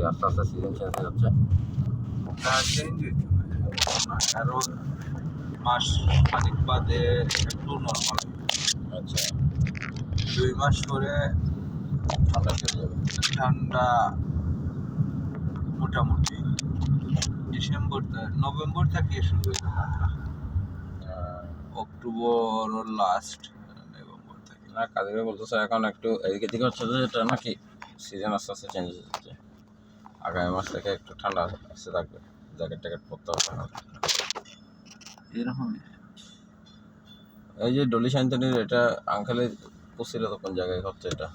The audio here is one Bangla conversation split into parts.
আস্তে আস্তে সিজন চেঞ্জ হয়ে যাচ্ছে? চেঞ্জ হইতো না, আরো মাস খানিক বাদে একটু নর্মাল। আচ্ছা, 2 মাস পরে ঠান্ডা চলে যাবে। ঠান্ডা মোটামুটি নভেম্বর থেকে শুরু হয়ে ঠান্ডা, অক্টোবর লাস্ট নভেম্বর থেকে। না, কাজে বলতেছে এখন একটু এদিকে দিকে হচ্ছে যে এটা নাকি সিজন আস্তে আস্তে চেঞ্জ হয়ে যাচ্ছে। আগামী মাস থেকে একটু ঠান্ডা আসতে থাকবে, জ্যাকেট ট্যাকেট পরতে হবে না। এরকম এই যে ডলি শান্তনির এটা আঙ্কেলে পড়ছিল তো কোন জায়গায় হচ্ছে এটা?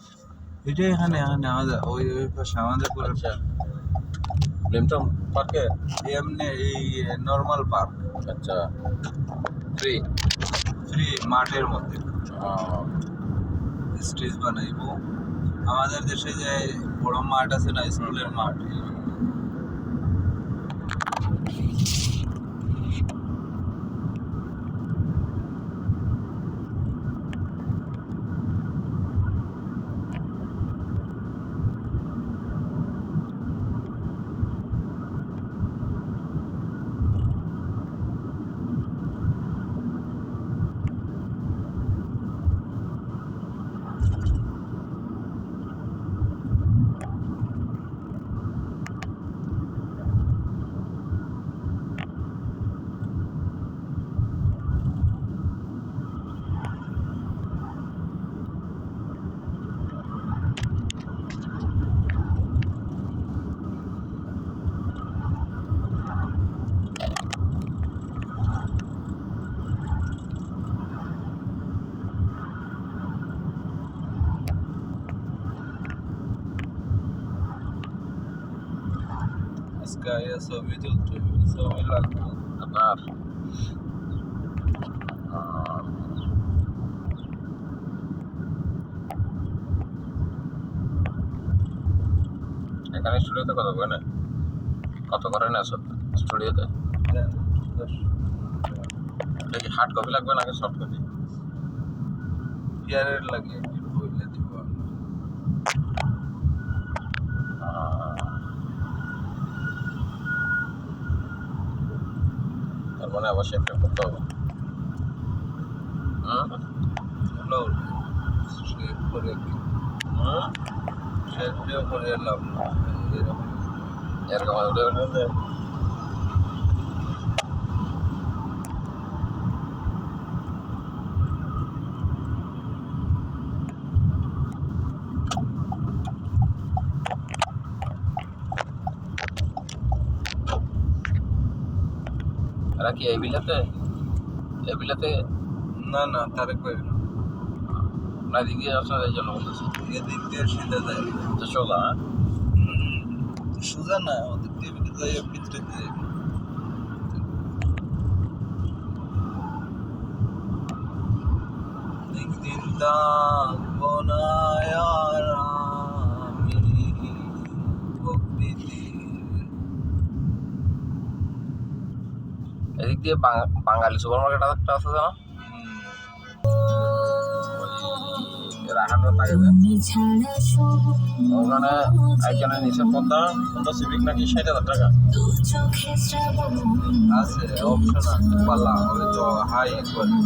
এটা এখানে আমাদের ওই পাশে আমাদের পুরো আচ্ছা, ব্লিমটন পার্কে? এমনি এই নর্মাল পার্ক, আচ্ছা, ফ্রি মাঠের মধ্যে স্টেজ বানাইবো। আমাদের দেশে যে বড় মাঠ আছে না, স্কুলের মাঠ, আজকে ছবি তুলতে, ছবি লাগবে আপনার। এখানে স্টুডিওতে কত করে না, কত করে না স্টুডিওতে? এটা কি হার্ড কপি লাগবে নাকি সফট কপি? ইয়ারের লাগে বইলে দিব। তার মানে আবার শেপটা করতে হবে। হ্যালো, শেপ করে শেপ দিয়ে করে এলাম এরকম এরকম ওটা এরা কি এই বিলাতে না না তারেক ভাই না দিক দিয়ে আসলে এই জন্য বলতেছি এদিক দিয়ে সিধা যায়, সোজা। সোজা না, ওদিক দিয়ে যাই ভিতরে দিয়ে। একদিন থাকবো না আর আমি প্রকৃতির। এদিক দিয়ে বাঙালি সুপার মার্কেট একটা আছে না, রাখানোর লাগে ওখানে একজনের নিচে পদ্মা সিভিক নাকি 60,000 টাকা আছে, অপশন আছে, পালা ওই তো হাই করে